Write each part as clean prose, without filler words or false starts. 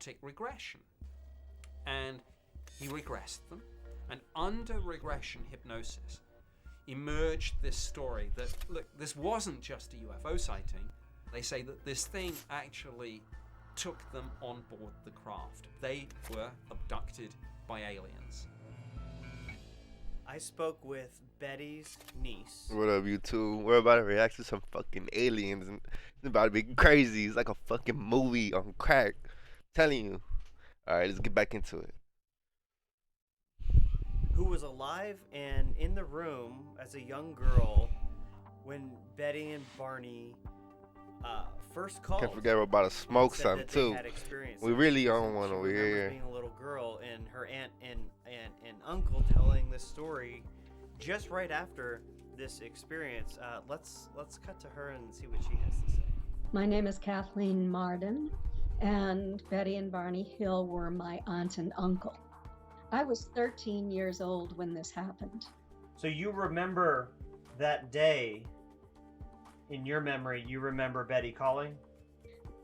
hypnotic regression. And he regressed them. And under regression hypnosis emerged this story that, look, this wasn't just a UFO sighting. They say that this thing actually took them on board the craft. They were abducted by aliens. I spoke with Betty's niece. What up, you two? We're about to react to some fucking aliens, and it's about to be crazy. It's like a fucking movie on crack. I'm telling you. Alright, let's get back into it. Who was alive and in the room as a young girl when Betty and Barney first called. Can't forget we're about to smoke said some that they too. had experienced We it. really on one She over remembers here. being a little girl and her aunt and uncle telling this story just right after this experience. Let's cut to her and see what she has to say. My name is Kathleen Marden, and Betty and Barney Hill were my aunt and uncle. I was 13 years old when this happened. So you remember that day in your memory, you remember Betty calling?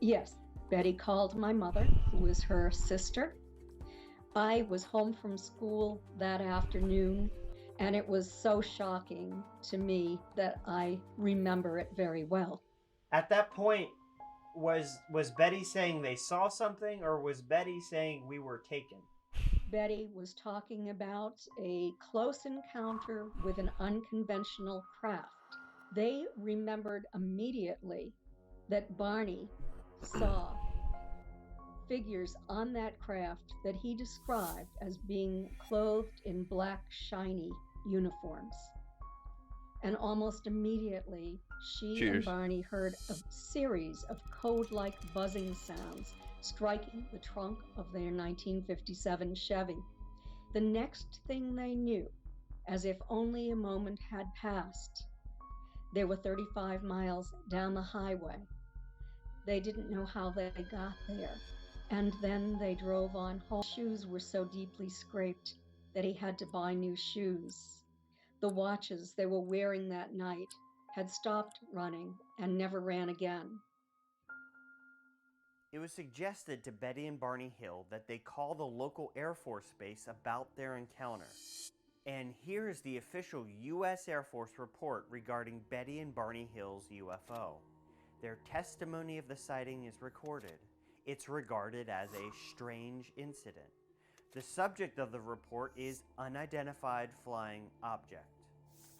Yes, Betty called my mother, who was her sister. I was home from school that afternoon, and it was so shocking to me that I remember it very well. At that point, was Betty saying they saw something, or was Betty saying we were taken? Betty was talking about a close encounter with an unconventional craft. They remembered immediately that Barney saw figures on that craft that he described as being clothed in black, shiny uniforms. And almost immediately, she and Barney heard a series of code-like buzzing sounds striking the trunk of their 1957 Chevy. The next thing they knew, as if only a moment had passed, they were 35 miles down the highway. They didn't know how they got there. And then they drove on home. Shoes were so deeply scraped that he had to buy new shoes. The watches they were wearing that night had stopped running and never ran again. It was suggested to Betty and Barney Hill that they call the local Air Force base about their encounter. And here is the official U.S. Air Force report regarding Betty and Barney Hill's UFO. Their testimony of the sighting is recorded. It's regarded as a strange incident. The subject of the report is unidentified flying object.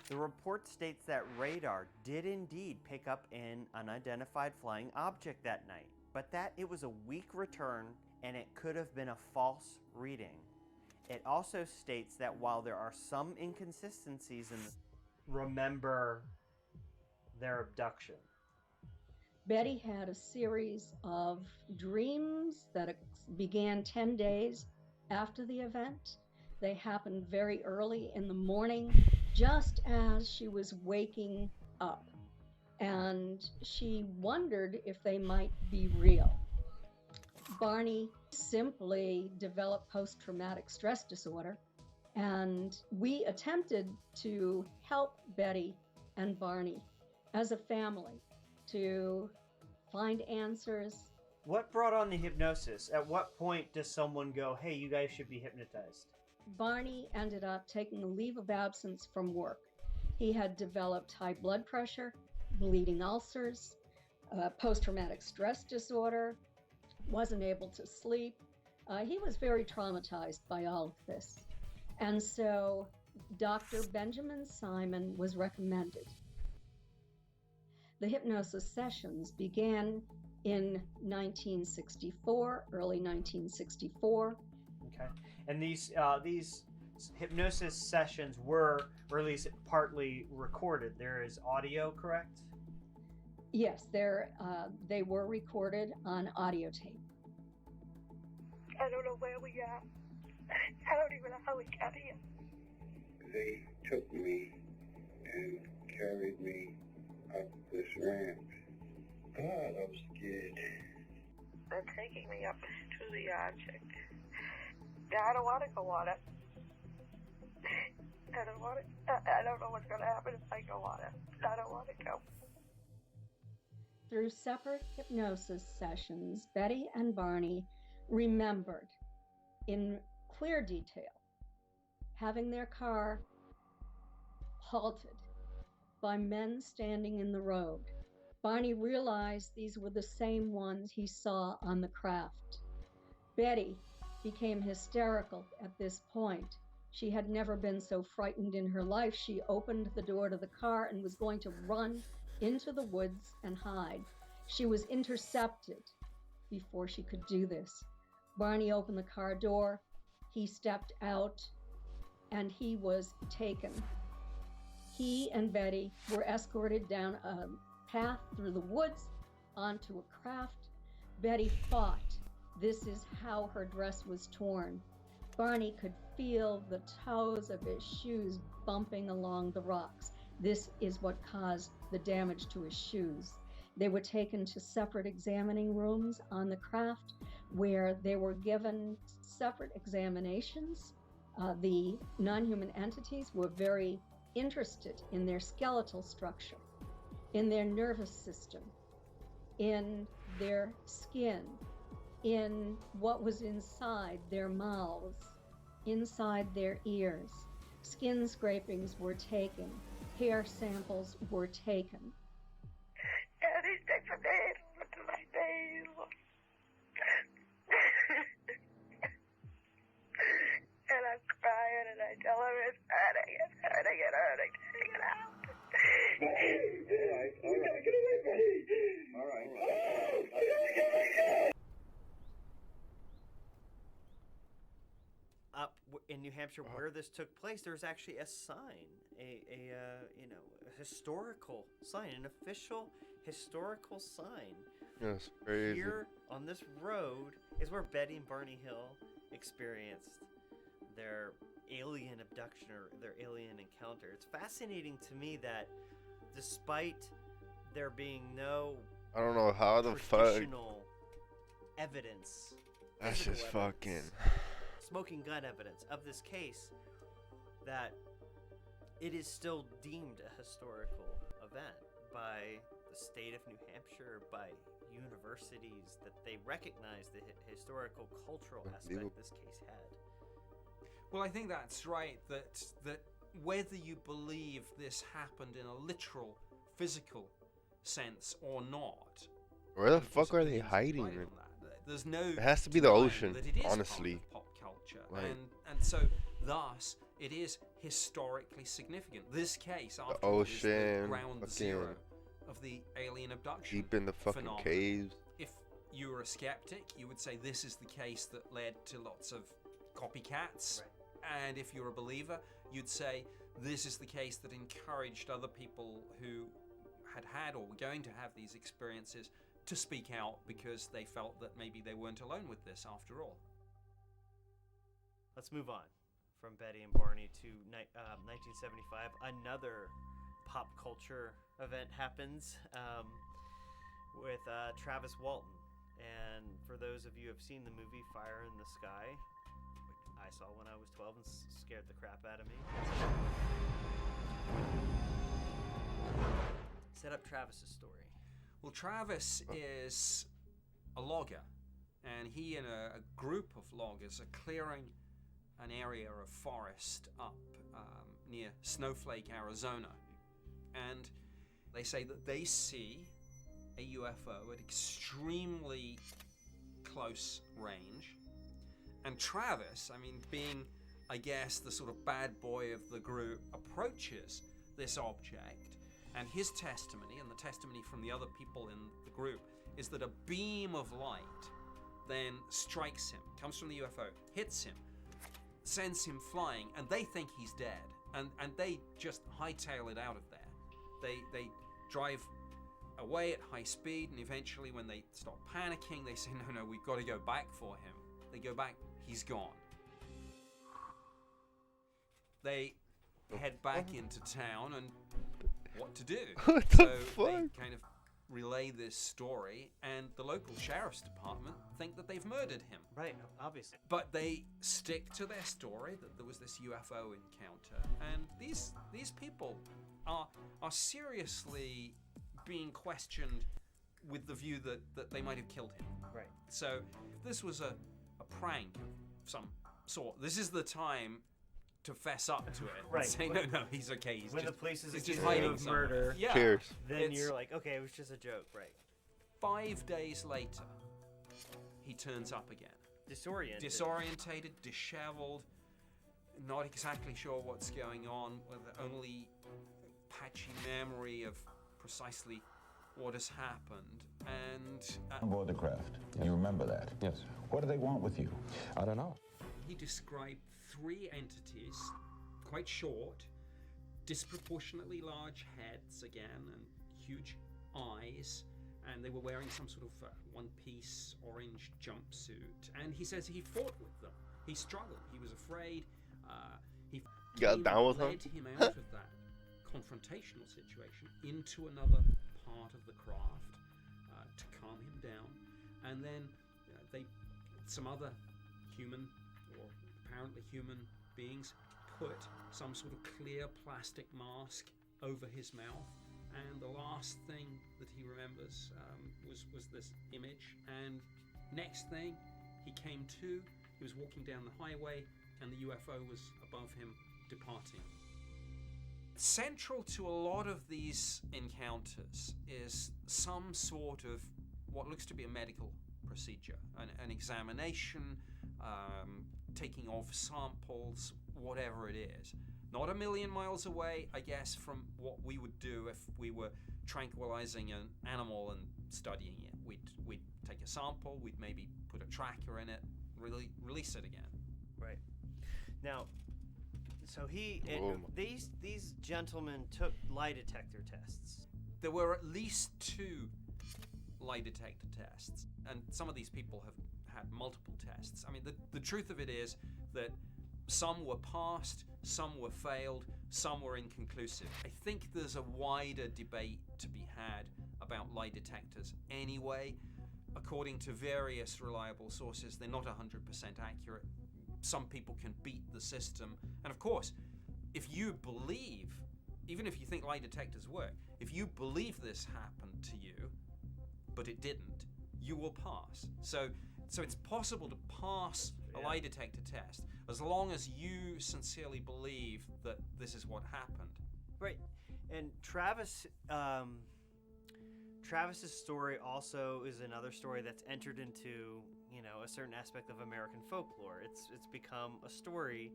The report states that radar did indeed pick up an unidentified flying object that night, but that it was a weak return and it could have been a false reading. It also states that while there are some inconsistencies in remember their abduction. Betty had a series of dreams that began 10 days after the event. They happened very early in the morning, just as she was waking up. And she wondered if they might be real. Barney simply developed post-traumatic stress disorder, and we attempted to help Betty and Barney as a family to find answers. What brought on the hypnosis? At what point does someone go, hey, you guys should be hypnotized? Barney ended up taking a leave of absence from work. He had developed high blood pressure, bleeding ulcers, post-traumatic stress disorder, wasn't able to sleep. He was very traumatized by all of this. And so Dr. Benjamin Simon was recommended. The hypnosis sessions began in 1964, early 1964. Okay. And these hypnosis sessions were, or at least partly recorded. There is audio, correct? Yes, they were recorded on audio tape. I don't know where we are. I don't even know how we got here. They took me and carried me up this ramp. God, I was scared. They're taking me up to the object. I don't want to go on it. I don't want to. I don't know what's going to happen if I go on it. I don't want to go. Through separate hypnosis sessions, Betty and Barney remembered in clear detail having their car halted by men standing in the road. Barney realized these were the same ones he saw on the craft. Betty became hysterical at this point. She had never been so frightened in her life. She opened the door to the car and was going to run into the woods and hide. She was intercepted before she could do this. Barney opened the car door. He stepped out and he was taken. He and Betty were escorted down a path through the woods onto a craft. Betty fought. This is how her dress was torn. Barney could feel the toes of his shoes bumping along the rocks. This is what caused the damage to his shoes. They were taken to separate examining rooms on the craft where they were given separate examinations. The non-human entities were very interested in their skeletal structure, in their nervous system, in their skin, in what was inside their mouths, inside their ears. Skin scrapings were taken, hair samples were taken. And he sticks a needle into my navel. And I'm crying and I tell him it's hurting, it's hurting, it's hurting, take it out. All right. Get away from me! All right. Up in New Hampshire, where this took place, there's actually a sign, a historical sign, an official historical sign. That's crazy. Here on this road is where Betty and Barney Hill experienced their alien abduction or their alien encounter. It's fascinating to me that despite there being no I don't know how the fuck. traditional evidence, That's physical just evidence, fucking. smoking gun evidence of this case, that it is still deemed a historical event by the state of New Hampshire, by universities, that they recognize the historical cultural aspect this case had. Well, I think that's right, that whether you believe this happened in a literal, physical sense or not. Where the there's fuck are they opinions hiding? divided on that. There's no. It has to be the denying ocean, that it is honestly. part of pop culture, Like- and so thus it is historically significant. This case, after all, is the ocean, ground fucking zero of the alien abduction. Deep in the fucking phenomenon. caves. If you were a skeptic, you would say this is the case that led to lots of copycats. Right. And if you're a believer, you'd say this is the case that encouraged other people who had or were going to have these experiences to speak out because they felt that maybe they weren't alone with this after all. Let's move on from Betty and Barney to 1975. Another pop culture event happens with Travis Walton. And for those of you who have seen the movie Fire in the Sky, which I saw when I was 12 and scared the crap out of me. Set up Travis's story. Well, Travis is a logger, and he and a group of loggers are clearing an area of forest up near Snowflake, Arizona. And they say that they see a UFO at extremely close range. And Travis, I mean, being, I guess, the sort of bad boy of the group, approaches this object. And his testimony, and the testimony from the other people in the group, is that a beam of light then strikes him, comes from the UFO, hits him, sends him flying, and they think he's dead. And they just hightail it out of there. They drive away at high speed, and eventually when they stop panicking, they say, no, we've got to go back for him. They go back, he's gone. They head back into town, and what to do? What the so fuck? they kind of relay this story, and the local sheriff's department think that they've murdered him. Right, obviously. But they stick to their story that there was this UFO encounter, and these people are seriously being questioned with the view that they might have killed him. Right. So this was a prank of some sort. This is the time to fess up to it. Right. And say, no, he's okay. He's When just, the police is he's just accusing him hiding of somewhere. murder, Yeah. Cheers. then It's- you're like, okay, it was just a joke, right? 5 days later, he turns up again. Disorientated, disheveled, not exactly sure what's going on, with only patchy memory of precisely what has happened. And On board the craft. You remember that? Yes. What do they want with you? I don't know. he described 3 entities, quite short, disproportionately large heads again, and huge eyes, and they were wearing some sort of one-piece orange jumpsuit. And he says he fought with them. He struggled. He was afraid. He Got down with led him? him out of that confrontational situation into another part of the craft to calm him down. And then some other human, or apparently human beings, put some sort of clear plastic mask over his mouth. And the last thing that he remembers was this image. And next thing, he came to. He was walking down the highway, and the UFO was above him, departing. Central to a lot of these encounters is some sort of what looks to be a medical procedure, an examination, taking of samples, whatever it is. Not a million miles away, I guess, from what we would do if we were tranquilizing an animal and studying it. We'd take a sample, we'd maybe put a tracker in it, release it again. Right. Now, so Whoa. these gentlemen took lie detector tests. There were at least 2 lie detector tests, and some of these people have had multiple tests. I mean, the truth of it is that some were passed, some were failed, some were inconclusive. I think there's a wider debate to be had about lie detectors anyway. According to various reliable sources, they're not 100% accurate. Some people can beat the system. And of course, if you believe, even if you think lie detectors work, if you believe this happened to you, but it didn't, you will pass. So it's possible to pass a lie detector test as long as you sincerely believe that this is what happened. Right. And Travis's story also is another story that's entered into, a certain aspect of American folklore. It's become a story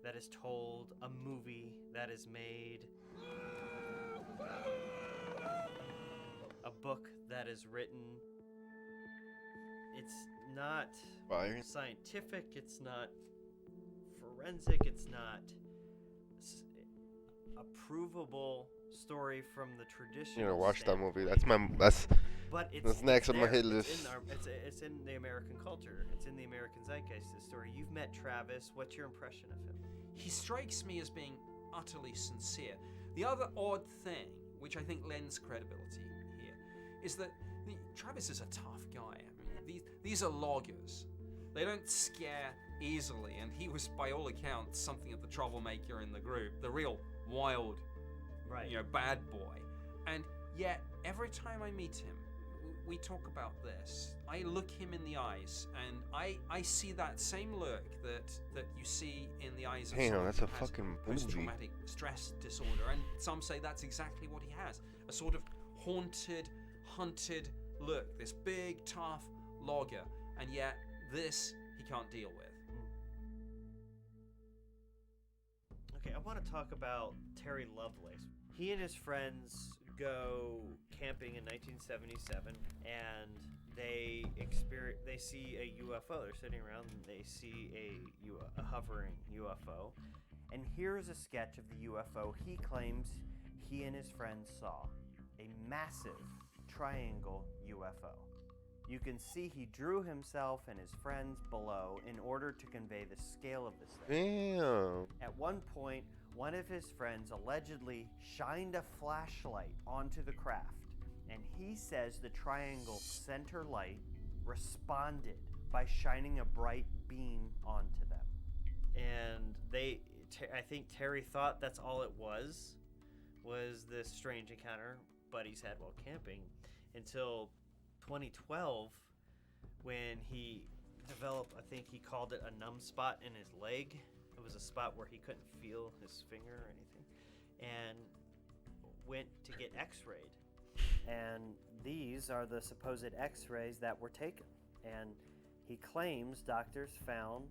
that is told, a movie that is made, a book that is written. It's not scientific, it's not forensic, it's not a provable story from the traditional You know, watch that movie. standpoint. But That's next on my hit list. It's in the American culture. It's in the American zeitgeist, this story. You've met Travis. What's your impression of him? He strikes me as being utterly sincere. The other odd thing, which I think lends credibility here, is that Travis is a tough guy. I mean, these are loggers. They don't scare easily, and he was, by all accounts, something of the troublemaker in the group, the real wild, bad boy. And yet, every time I meet him, we talk about this. I look him in the eyes, and I see that same look that you see in the eyes of someone That's a who has fucking movie. post-traumatic stress disorder, and some say that's exactly what he has. A sort of haunted, hunted look. This big, tough logger, and yet this he can't deal with. Okay, I want to talk about Terry Lovelace. He and his friends go camping in 1977, and they see a UFO. They're sitting around and they see a hovering UFO. And here's a sketch of the UFO he claims he and his friends saw. A massive triangle UFO. You can see he drew himself and his friends below in order to convey the scale of this thing. Damn. At one point, one of his friends allegedly shined a flashlight onto the craft, and he says the triangle's center light responded by shining a bright beam onto them. And I think Terry thought that's all it was this strange encounter buddies had while camping, until 2012, when he develop, I think he called it a numb spot in his leg. It was a spot where he couldn't feel his finger or anything, and went to get x-rayed. And these are the supposed x-rays that were taken. And he claims doctors found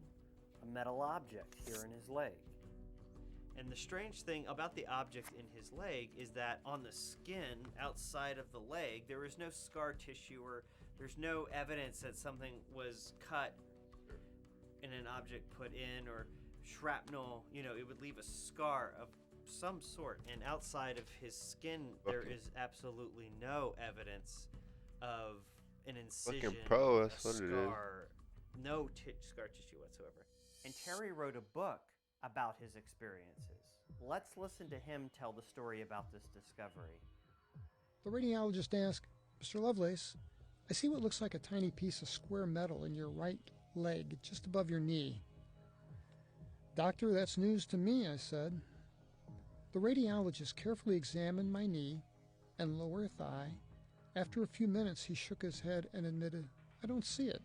a metal object here in his leg. And the strange thing about the object in his leg is that on the skin outside of the leg, there is no scar tissue, or there's no evidence that something was cut and an object put in, or shrapnel. You know, it would leave a scar of some sort. And outside of his skin, there is absolutely no evidence of an incision, Fucking pro, a that's what it is. scar, no scar tissue whatsoever. And Terry wrote a book about his experiences. Let's listen to him tell the story about this discovery. The radiologist asked, "Mr. Lovelace, I see what looks like a tiny piece of square metal in your right leg, just above your knee." "Doctor, that's news to me," I said. The radiologist carefully examined my knee and lower thigh. After a few minutes, he shook his head and admitted, "I don't see it.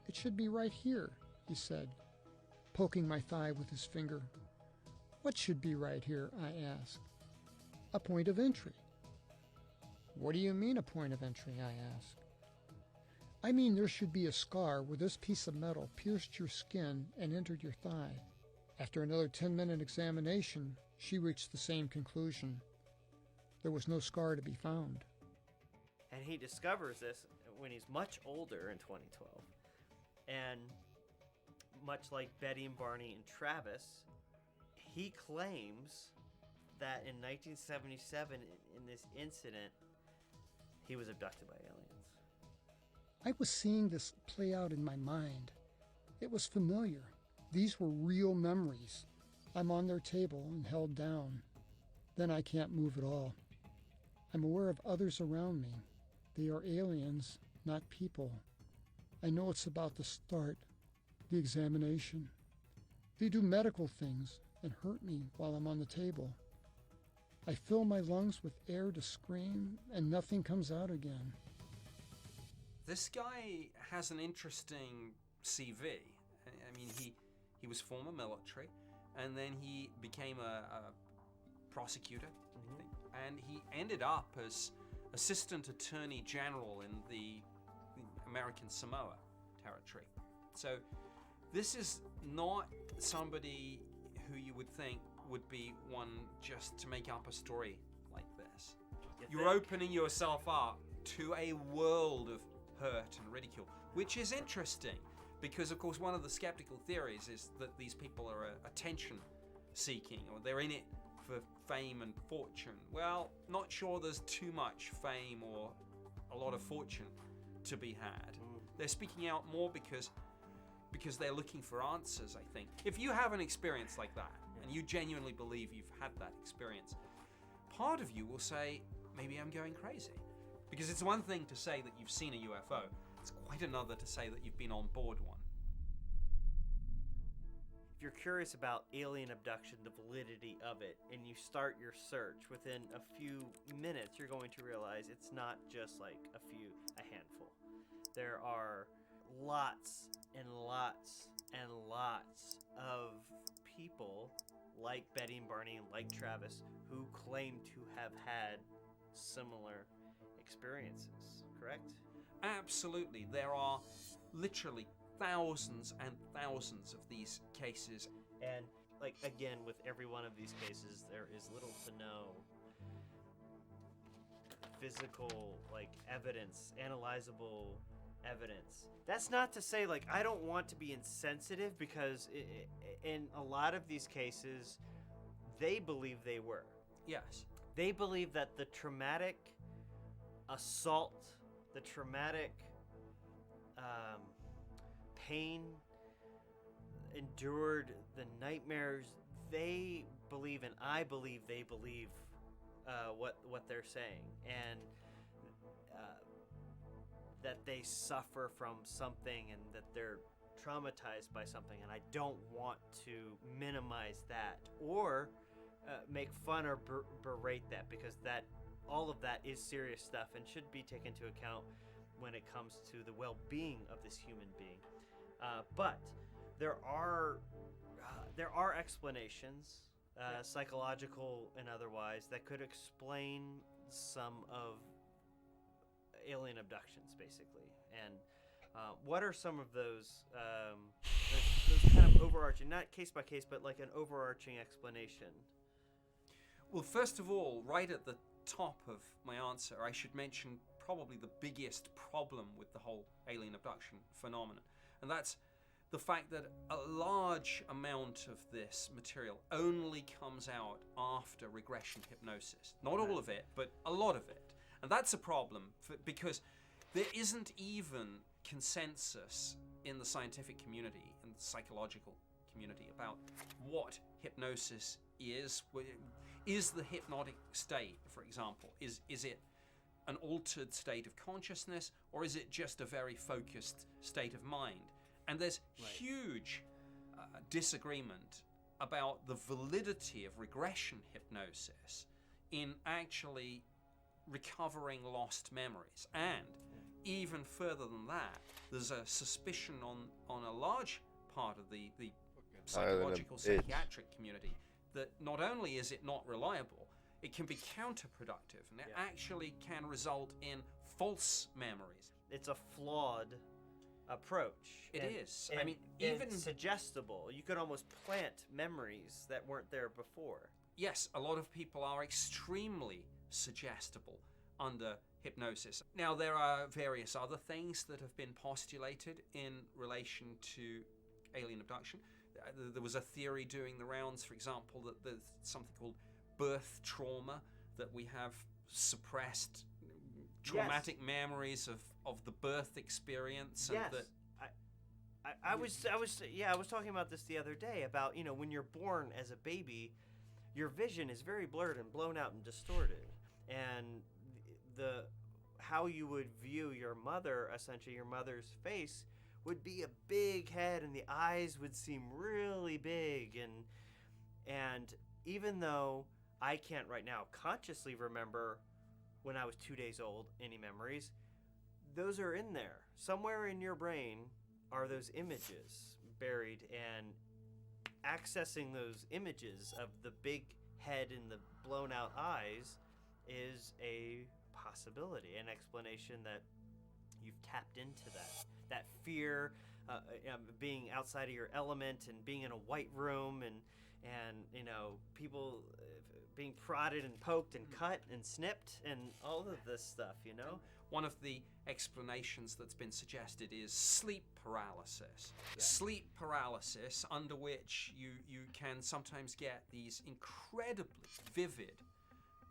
It should be right here," he said, poking my thigh with his finger. "What should be right here?" I asked. "A point of entry." "What do you mean, a point of entry?" I asked. "I mean there should be a scar where this piece of metal pierced your skin and entered your thigh." After another 10-minute examination, she reached the same conclusion. There was no scar to be found. And he discovers this when he's much older in 2012. And much like Betty and Barney and Travis, he claims that in 1977, in this incident, he was abducted by aliens. I was seeing this play out in my mind. It was familiar. These were real memories. I'm on their table and held down. Then I can't move at all. I'm aware of others around me. They are aliens, not people. I know it's about to start, the examination. They do medical things and hurt me while I'm on the table. I fill my lungs with air to scream, and nothing comes out again. This guy has an interesting CV. I mean, he was former military, and then he became a prosecutor, I think, and he ended up as Assistant Attorney General in the American Samoa territory. So this is not somebody who you would think would be one just to make up a story like this. You're opening yourself up to a world of hurt and ridicule, which is interesting because, of course, one of the skeptical theories is that these people are attention seeking, or they're in it for fame and fortune. Well, not sure there's too much fame or a lot of fortune to be had. They're speaking out more because they're looking for answers, I think. If you have an experience like that, and you genuinely believe you've had that experience, part of you will say, maybe I'm going crazy. Because it's one thing to say that you've seen a UFO, it's quite another to say that you've been on board one. If you're curious about alien abduction, the validity of it, and you start your search, within a few minutes you're going to realize it's not just like a handful. There are lots and lots and lots of people like Betty and Barney and like Travis who claim to have had similar experiences, correct? Absolutely. There are literally thousands and thousands of these cases. And like, again, with every one of these cases, there is little to no physical, like, evidence, analyzable evidence. That's not to say, like, I don't want to be insensitive, because in a lot of these cases, they believe they were. Yes. They believe that the traumatic assault, the traumatic pain endured, the nightmares, they believe, and I believe they believe what they're saying, and that they suffer from something and that they're traumatized by something, and I don't want to minimize that or make fun or berate that, because that all of that is serious stuff and should be taken into account when it comes to the well-being of this human being. But there are explanations, psychological and otherwise, that could explain some of alien abductions, basically. And what are some of those kind of overarching, not case by case, but like an overarching explanation? Well, first of all, right at the top of my answer, I should mention probably the biggest problem with the whole alien abduction phenomenon, and that's the fact that a large amount of this material only comes out after regression hypnosis. Not all of it, but a lot of it. And that's a problem because there isn't even consensus in the scientific community and the psychological community about what hypnosis is. Is the hypnotic state, for example, is it an altered state of consciousness, or is it just a very focused state of mind? And there's huge disagreement about the validity of regression hypnosis in actually recovering lost memories. And even further than that, there's a suspicion on a large part of the psychological psychiatric community that not only is it not reliable, it can be counterproductive, and it actually can result in false memories. It's a flawed approach. It is. And, I mean, even suggestible. You could almost plant memories that weren't there before. Yes, a lot of people are extremely suggestible under hypnosis. Now, there are various other things that have been postulated in relation to alien abduction. There was a theory doing the rounds, for example, that there's something called birth trauma, that we have suppressed traumatic memories of the birth experience. And that I was talking about this the other day about, when you're born as a baby, your vision is very blurred and blown out and distorted, and how you would view your mother, essentially your mother's face, would be a big head, and the eyes would seem really big, and even though I can't right now consciously remember when I was 2 days old any memories, those are in there. Somewhere in your brain are those images buried, and accessing those images of the big head and the blown out eyes is a possibility, an explanation that you've tapped into that fear, being outside of your element and being in a white room and people being prodded and poked and cut and snipped and all of this stuff, One of the explanations that's been suggested is sleep paralysis. Yeah. Sleep paralysis, under which you can sometimes get these incredibly vivid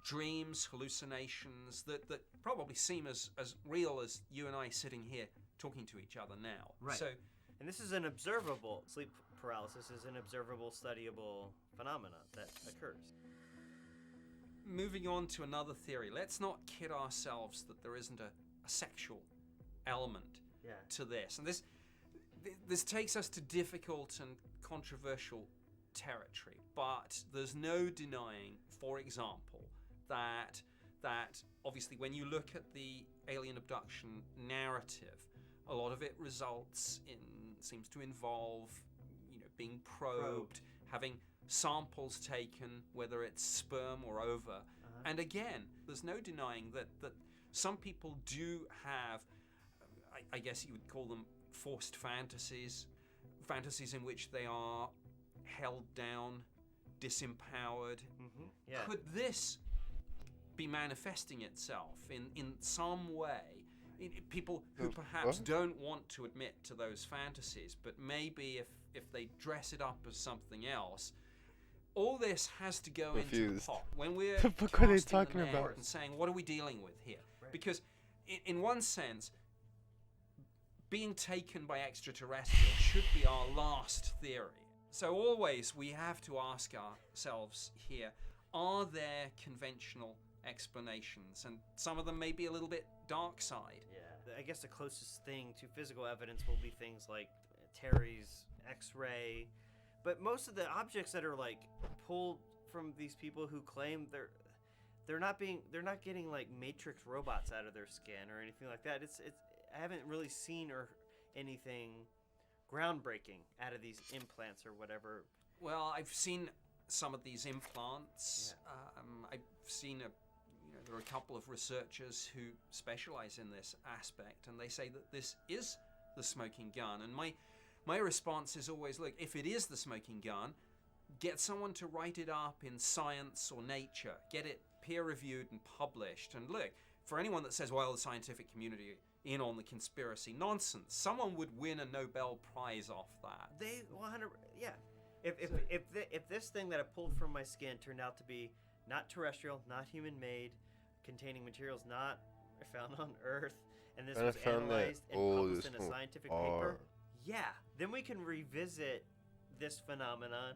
dreams, hallucinations that probably seem as real as you and I sitting here talking to each other now. Right. So, and this is an observable, sleep paralysis is an observable, studyable phenomenon that occurs. Moving on to another theory, let's not kid ourselves that there isn't a sexual element to this. And this takes us to difficult and controversial territory, but there's no denying, for example, that obviously when you look at the alien abduction narrative, a lot of it seems to involve, being probed, having samples taken, whether it's sperm or ova. And again, there's no denying that some people do have, I guess you would call them forced fantasies in which they are held down, disempowered. Could this be manifesting itself in some way? People who perhaps don't want to admit to those fantasies, but maybe if they dress it up as something else, all this has to go into the pot. When we're casting the net and saying, what are we dealing with here? Right. Because in one sense, being taken by extraterrestrials should be our last theory. So always we have to ask ourselves here, are there conventional explanations? And some of them may be a little bit dark side. Yeah, I guess the closest thing to physical evidence will be things like Terry's X-ray, but most of the objects that are like pulled from these people who claim they're not getting like Matrix robots out of their skin or anything like that. I haven't really seen or anything groundbreaking out of these implants or whatever. Well, I've seen some of these implants. I've seen there are a couple of researchers who specialize in this aspect, and they say that this is the smoking gun. And my response is always, look, if it is the smoking gun, get someone to write it up in Science or Nature, get it peer-reviewed and published. And look, for anyone that says, well, the scientific community in on the conspiracy, nonsense. Someone would win a Nobel Prize off that. They 100, yeah. If this thing that I pulled from my skin turned out to be not terrestrial, not human-made, containing materials not found on Earth, and this was analyzed and published in a scientific paper, yeah, then we can revisit this phenomenon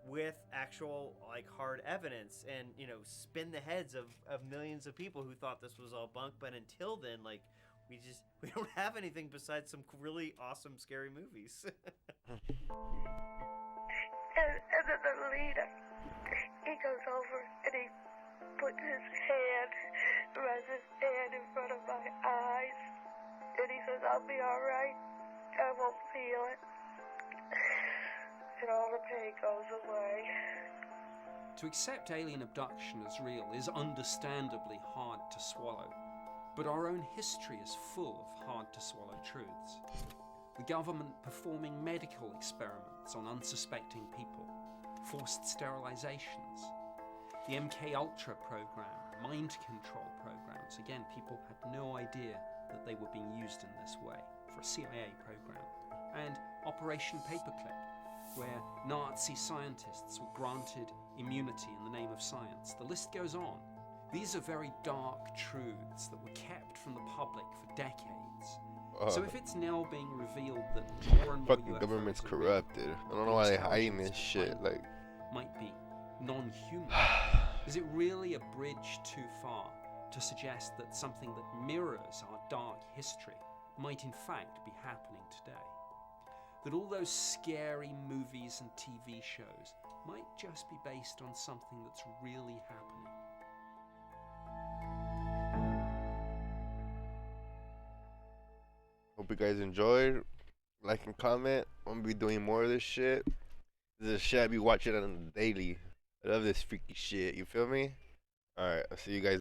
with actual hard evidence and spin the heads of millions of people who thought this was all bunk. But until then, we don't have anything besides some really awesome scary movies. and then the leader, he goes over and he puts his hand, runs his hand in front of my eyes, and he says, I'll be alright, I won't feel it. And all the pain goes away. To accept alien abduction as real is understandably hard to swallow, but our own history is full of hard-to-swallow truths. The government performing medical experiments on unsuspecting people, forced sterilizations, the MK Ultra program, mind control programs. Again, people had no idea that they were being used in this way for a CIA program. And Operation Paperclip, where Nazi scientists were granted immunity in the name of science. The list goes on. These are very dark truths that were kept from the public for decades. So if it's now being revealed that more and more fucking UFOs government's are corrupted. real, I don't know why they're hiding this shit. Might be non-human. Is it really a bridge too far to suggest that something that mirrors our dark history might in fact be happening today? That all those scary movies and TV shows might just be based on something that's really happening? Hope you guys enjoyed. Like and comment. I'm gonna be doing more of this shit. This is shit I be watching on the daily. I love this freaky shit. You feel me? Alright, I'll see you guys.